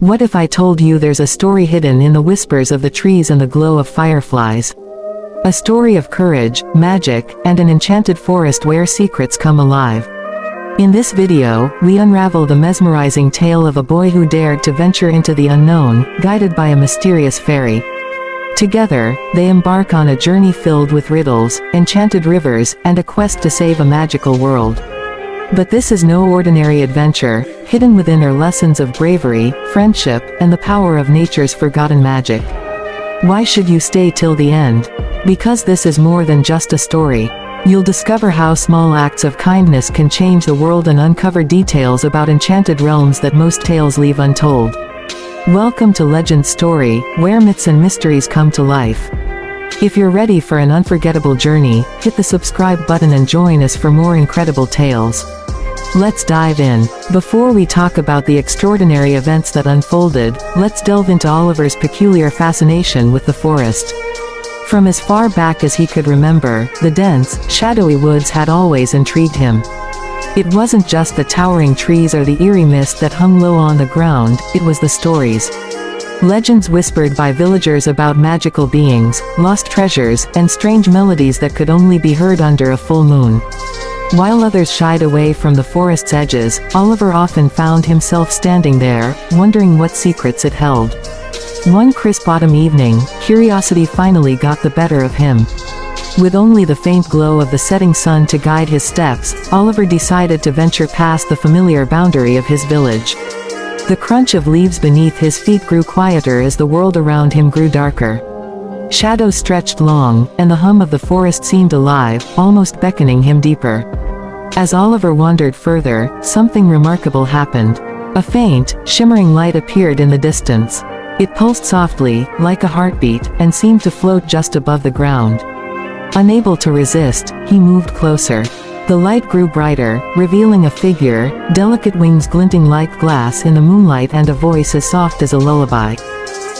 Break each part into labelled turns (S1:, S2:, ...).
S1: What if I told you there's a story hidden in the whispers of the trees and the glow of fireflies? A story of courage, magic, and an enchanted forest where secrets come alive. In this video, we unravel the mesmerizing tale of a boy who dared to venture into the unknown, guided by a mysterious fairy. Together, they embark on a journey filled with riddles, enchanted rivers, and a quest to save a magical world. But this is no ordinary adventure. Hidden within are lessons of bravery, friendship, and the power of nature's forgotten magic. Why should you stay till the end? Because this is more than just a story. You'll discover how small acts of kindness can change the world and uncover details about enchanted realms that most tales leave untold. Welcome to Legend's Story, where myths and mysteries come to life. If you're ready for an unforgettable journey, hit the subscribe button and join us for more incredible tales. Let's dive in. Before we talk about the extraordinary events that unfolded, let's delve into Oliver's peculiar fascination with the forest. From as far back as he could remember, the dense, shadowy woods had always intrigued him. It wasn't just the towering trees or the eerie mist that hung low on the ground, it was the stories. Legends whispered by villagers about magical beings, lost treasures, and strange melodies that could only be heard under a full moon. While others shied away from the forest's edges, Oliver often found himself standing there, wondering what secrets it held. One crisp autumn evening, curiosity finally got the better of him. With only the faint glow of the setting sun to guide his steps, Oliver decided to venture past the familiar boundary of his village. The crunch of leaves beneath his feet grew quieter as the world around him grew darker. Shadows stretched long, and the hum of the forest seemed alive, almost beckoning him deeper. As Oliver wandered further, something remarkable happened. A faint, shimmering light appeared in the distance. It pulsed softly, like a heartbeat, and seemed to float just above the ground. Unable to resist, he moved closer. The light grew brighter, revealing a figure, delicate wings glinting like glass in the moonlight and a voice as soft as a lullaby.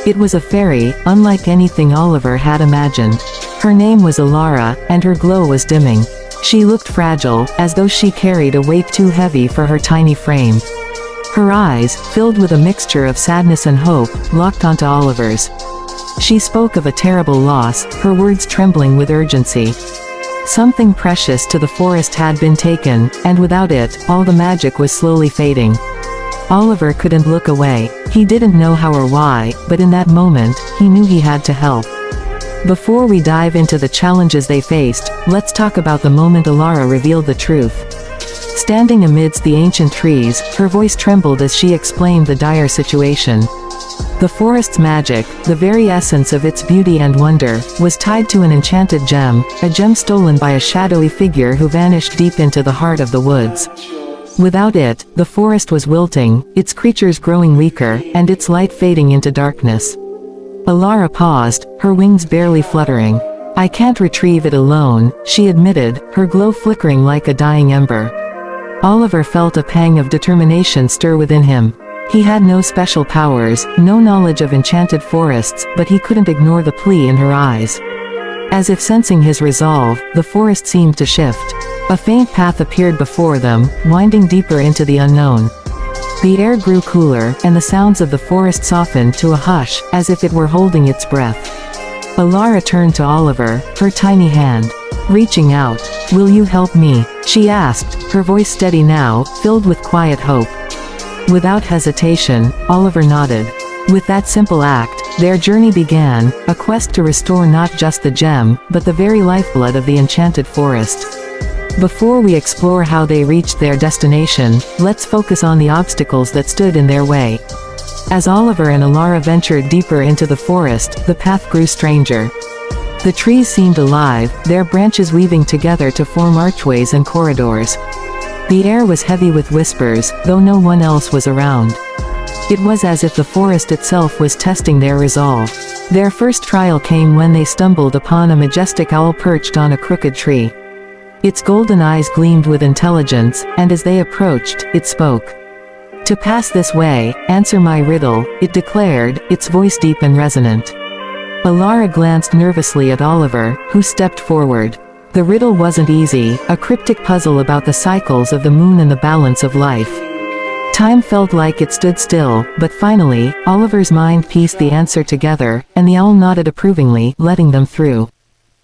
S1: It was a fairy, unlike anything Oliver had imagined. Her name was Alara, and her glow was dimming. She looked fragile, as though she carried a weight too heavy for her tiny frame. Her eyes, filled with a mixture of sadness and hope, locked onto Oliver's. She spoke of a terrible loss, her words trembling with urgency. Something precious to the forest had been taken, and without it, all the magic was slowly fading. Oliver couldn't look away. He didn't know how or why, but in that moment, he knew he had to help. Before we dive into the challenges they faced, let's talk about the moment Alara revealed the truth. Standing amidst the ancient trees, her voice trembled as she explained the dire situation. The forest's magic, the very essence of its beauty and wonder, was tied to an enchanted gem, a gem stolen by a shadowy figure who vanished deep into the heart of the woods. Without it, the forest was wilting, its creatures growing weaker, and its light fading into darkness. Alara paused, her wings barely fluttering. "I can't retrieve it alone," she admitted, her glow flickering like a dying ember. Oliver felt a pang of determination stir within him. He had no special powers, no knowledge of enchanted forests, but he couldn't ignore the plea in her eyes. As if sensing his resolve, the forest seemed to shift. A faint path appeared before them, winding deeper into the unknown. The air grew cooler, and the sounds of the forest softened to a hush, as if it were holding its breath. Alara turned to Oliver, her tiny hand reaching out. "Will you help me?" she asked, her voice steady now, filled with quiet hope. Without hesitation, Oliver nodded. With that simple act, their journey began, a quest to restore not just the gem, but the very lifeblood of the enchanted forest. Before we explore how they reached their destination, let's focus on the obstacles that stood in their way. As Oliver and Alara ventured deeper into the forest, the path grew stranger. The trees seemed alive, their branches weaving together to form archways and corridors. The air was heavy with whispers, though no one else was around. It was as if the forest itself was testing their resolve. Their first trial came when they stumbled upon a majestic owl perched on a crooked tree. Its golden eyes gleamed with intelligence, and as they approached, it spoke. "To pass this way, answer my riddle," it declared, its voice deep and resonant. Alara glanced nervously at Oliver, who stepped forward. The riddle wasn't easy, a cryptic puzzle about the cycles of the moon and the balance of life. Time felt like it stood still, but finally, Oliver's mind pieced the answer together, and the owl nodded approvingly, letting them through.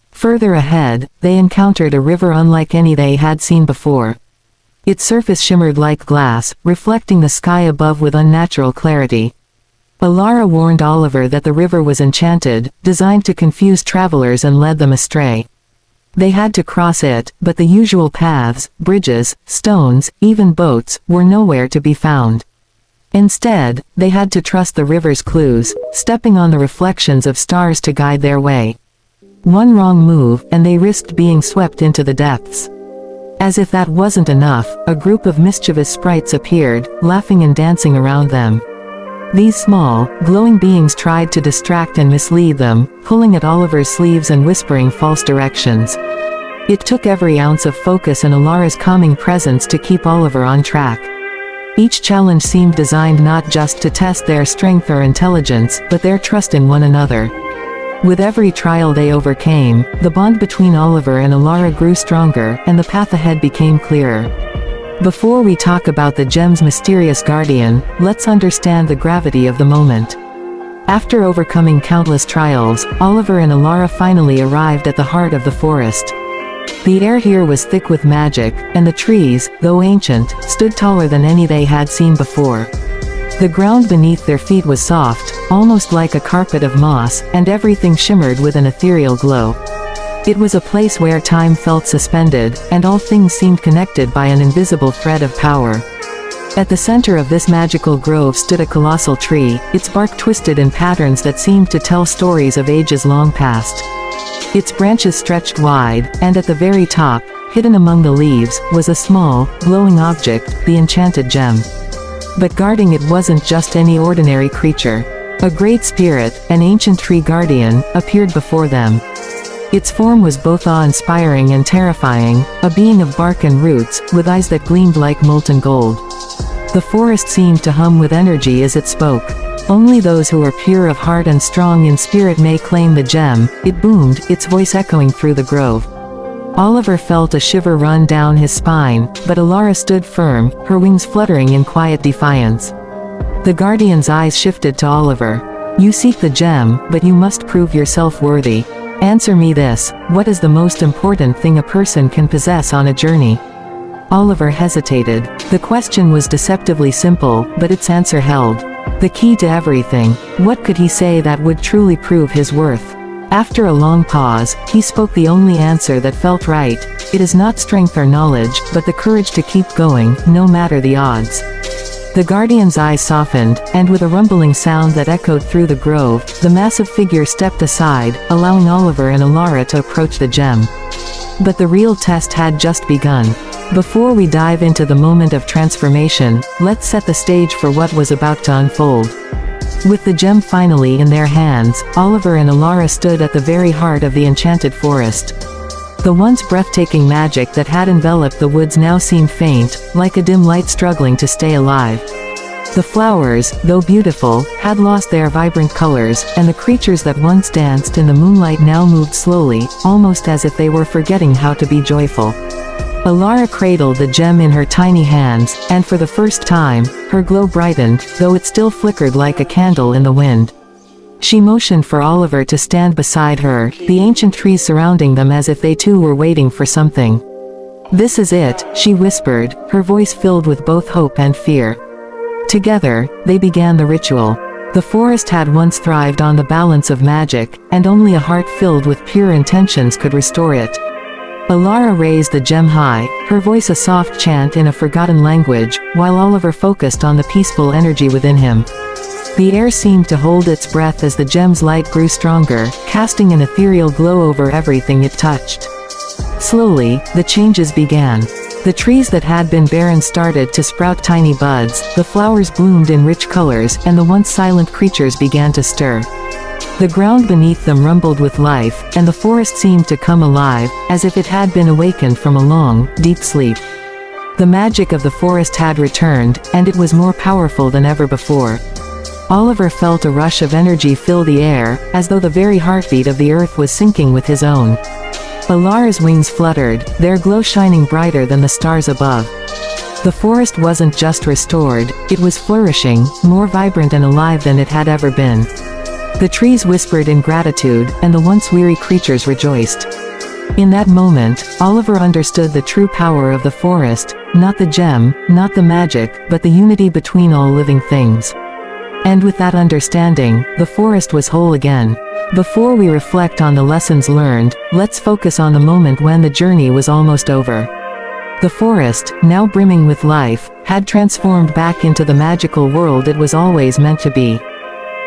S1: Further ahead, they encountered a river unlike any they had seen before. Its surface shimmered like glass, reflecting the sky above with unnatural clarity. Alara warned Oliver that the river was enchanted, designed to confuse travelers and lead them astray. They had to cross it, but the usual paths, bridges, stones, even boats, were nowhere to be found. Instead, they had to trust the river's clues, stepping on the reflections of stars to guide their way. One wrong move, and they risked being swept into the depths. As if that wasn't enough, a group of mischievous sprites appeared, laughing and dancing around them. These small, glowing beings tried to distract and mislead them, pulling at Oliver's sleeves and whispering false directions. It took every ounce of focus and Alara's calming presence to keep Oliver on track. Each challenge seemed designed not just to test their strength or intelligence, but their trust in one another. With every trial they overcame, the bond between Oliver and Alara grew stronger, and the path ahead became clearer. Before we talk about the gem's mysterious guardian, let's understand the gravity of the moment. After overcoming countless trials, Oliver and Alara finally arrived at the heart of the forest. The air here was thick with magic, and the trees, though ancient, stood taller than any they had seen before. The ground beneath their feet was soft, almost like a carpet of moss, and everything shimmered with an ethereal glow. It was a place where time felt suspended, and all things seemed connected by an invisible thread of power. At the center of this magical grove stood a colossal tree, its bark twisted in patterns that seemed to tell stories of ages long past. Its branches stretched wide, and at the very top, hidden among the leaves, was a small, glowing object, the enchanted gem. But guarding it wasn't just any ordinary creature. A great spirit, an ancient tree guardian, appeared before them. Its form was both awe-inspiring and terrifying, a being of bark and roots, with eyes that gleamed like molten gold. The forest seemed to hum with energy as it spoke. Only those who are pure of heart and strong in spirit may claim the gem, it boomed, its voice echoing through the grove. Oliver felt a shiver run down his spine, but Alara stood firm, her wings fluttering in quiet defiance. The guardian's eyes shifted to Oliver. "You seek the gem, but you must prove yourself worthy. Answer me this, what is the most important thing a person can possess on a journey?" Oliver hesitated. The question was deceptively simple, but its answer held the key to everything. What could he say that would truly prove his worth? After a long pause, he spoke the only answer that felt right. "It is not strength or knowledge, but the courage to keep going, no matter the odds." The guardian's eyes softened, and with a rumbling sound that echoed through the grove, the massive figure stepped aside, allowing Oliver and Alara to approach the gem. But the real test had just begun. Before we dive into the moment of transformation, let's set the stage for what was about to unfold. With the gem finally in their hands, Oliver and Alara stood at the very heart of the enchanted forest. The once breathtaking magic that had enveloped the woods now seemed faint, like a dim light struggling to stay alive. The flowers, though beautiful, had lost their vibrant colors, and the creatures that once danced in the moonlight now moved slowly, almost as if they were forgetting how to be joyful. Alara cradled the gem in her tiny hands, and for the first time, her glow brightened, though it still flickered like a candle in the wind. She motioned for Oliver to stand beside her, the ancient trees surrounding them as if they too were waiting for something. "This is it," she whispered, her voice filled with both hope and fear. Together, they began the ritual. The forest had once thrived on the balance of magic, and only a heart filled with pure intentions could restore it. Alara raised the gem high, her voice a soft chant in a forgotten language, while Oliver focused on the peaceful energy within him. The air seemed to hold its breath as the gem's light grew stronger, casting an ethereal glow over everything it touched. Slowly, the changes began. The trees that had been barren started to sprout tiny buds, the flowers bloomed in rich colors, and the once silent creatures began to stir. The ground beneath them rumbled with life, and the forest seemed to come alive, as if it had been awakened from a long, deep sleep. The magic of the forest had returned, and it was more powerful than ever before. Oliver felt a rush of energy fill the air, as though the very heartbeat of the earth was syncing with his own. Alara's wings fluttered, their glow shining brighter than the stars above. The forest wasn't just restored, it was flourishing, more vibrant and alive than it had ever been. The trees whispered in gratitude, and the once weary creatures rejoiced. In that moment, Oliver understood the true power of the forest, not the gem, not the magic, but the unity between all living things. And with that understanding, the forest was whole again. Before we reflect on the lessons learned, let's focus on the moment when the journey was almost over. The forest, now brimming with life, had transformed back into the magical world it was always meant to be.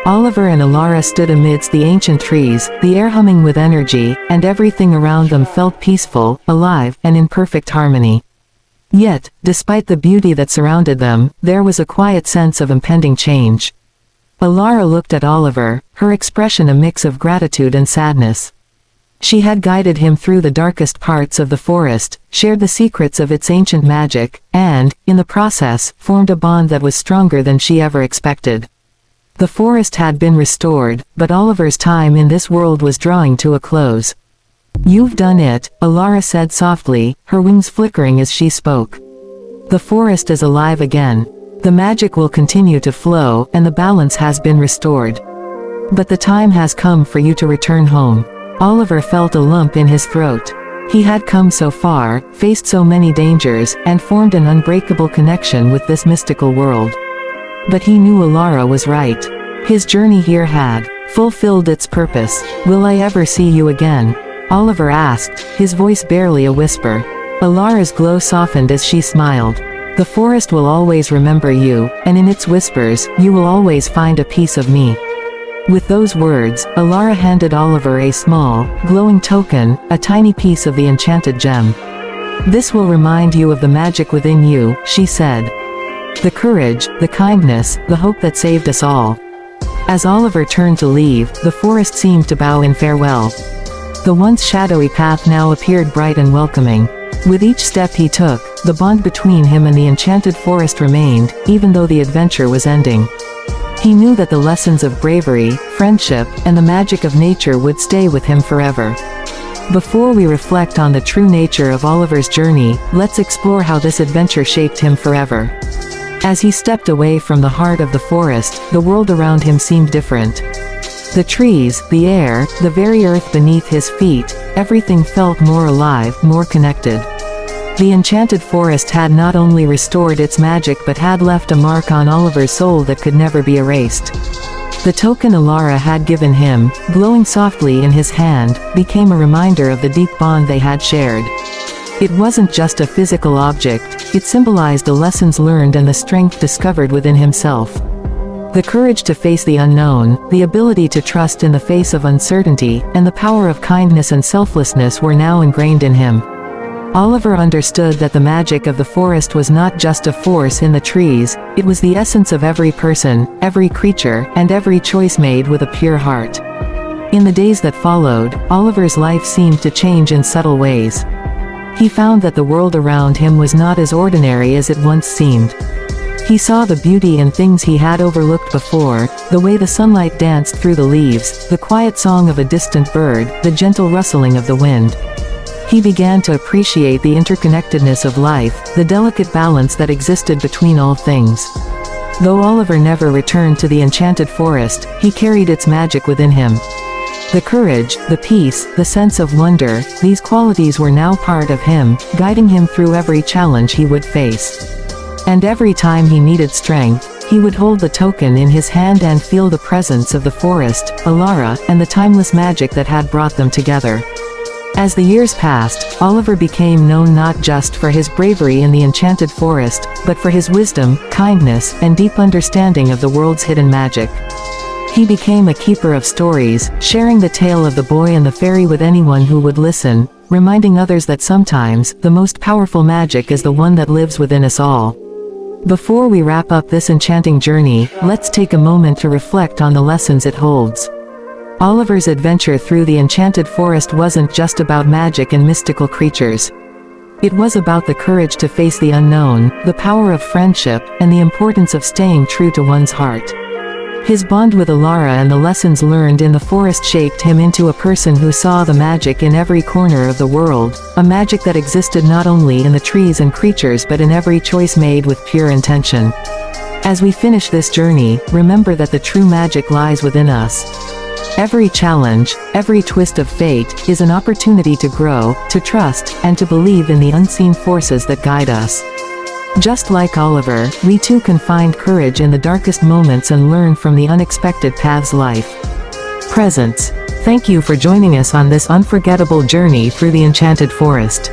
S1: Oliver and Alara stood amidst the ancient trees, the air humming with energy, and everything around them felt peaceful, alive, and in perfect harmony. Yet, despite the beauty that surrounded them, there was a quiet sense of impending change. Alara looked at Oliver, her expression a mix of gratitude and sadness. She had guided him through the darkest parts of the forest, shared the secrets of its ancient magic, and, in the process, formed a bond that was stronger than she ever expected. The forest had been restored, but Oliver's time in this world was drawing to a close. "You've done it," Alara said softly, her wings flickering as she spoke. "The forest is alive again. The magic will continue to flow, and the balance has been restored. But the time has come for you to return home." Oliver felt a lump in his throat. He had come so far, faced so many dangers, and formed an unbreakable connection with this mystical world. But he knew Alara was right. His journey here had fulfilled its purpose. "Will I ever see you again?" Oliver asked, his voice barely a whisper. Alara's glow softened as she smiled. "The forest will always remember you, and in its whispers, you will always find a piece of me." With those words, Alara handed Oliver a small, glowing token, a tiny piece of the enchanted gem. "This will remind you of the magic within you," she said. "The courage, the kindness, the hope that saved us all." As Oliver turned to leave, the forest seemed to bow in farewell. The once shadowy path now appeared bright and welcoming. With each step he took, the bond between him and the enchanted forest remained, even though the adventure was ending. He knew that the lessons of bravery, friendship, and the magic of nature would stay with him forever. Before we reflect on the true nature of Oliver's journey, let's explore how this adventure shaped him forever. As he stepped away from the heart of the forest, the world around him seemed different. The trees, the air, the very earth beneath his feet, everything felt more alive, more connected. The enchanted forest had not only restored its magic but had left a mark on Oliver's soul that could never be erased. The token Alara had given him, glowing softly in his hand, became a reminder of the deep bond they had shared. It wasn't just a physical object, it symbolized the lessons learned and the strength discovered within himself. The courage to face the unknown, the ability to trust in the face of uncertainty, and the power of kindness and selflessness were now ingrained in him. Oliver understood that the magic of the forest was not just a force in the trees, it was the essence of every person, every creature, and every choice made with a pure heart. In the days that followed, Oliver's life seemed to change in subtle ways. He found that the world around him was not as ordinary as it once seemed. He saw the beauty in things he had overlooked before, the way the sunlight danced through the leaves, the quiet song of a distant bird, the gentle rustling of the wind. He began to appreciate the interconnectedness of life, the delicate balance that existed between all things. Though Oliver never returned to the enchanted forest, he carried its magic within him. The courage, the peace, the sense of wonder, these qualities were now part of him, guiding him through every challenge he would face. And every time he needed strength, he would hold the token in his hand and feel the presence of the forest, Alara, and the timeless magic that had brought them together. As the years passed, Oliver became known not just for his bravery in the enchanted forest, but for his wisdom, kindness, and deep understanding of the world's hidden magic. He became a keeper of stories, sharing the tale of the boy and the fairy with anyone who would listen, reminding others that sometimes, the most powerful magic is the one that lives within us all. Before we wrap up this enchanting journey, let's take a moment to reflect on the lessons it holds. Oliver's adventure through the enchanted forest wasn't just about magic and mystical creatures. It was about the courage to face the unknown, the power of friendship, and the importance of staying true to one's heart. His bond with Alara and the lessons learned in the forest shaped him into a person who saw the magic in every corner of the world, a magic that existed not only in the trees and creatures but in every choice made with pure intention. As we finish this journey, remember that the true magic lies within us. Every challenge, every twist of fate, is an opportunity to grow, to trust, and to believe in the unseen forces that guide us. Just like Oliver, we too can find courage in the darkest moments and learn from the unexpected paths life presents. Thank you for joining us on this unforgettable journey through the Enchanted Forest.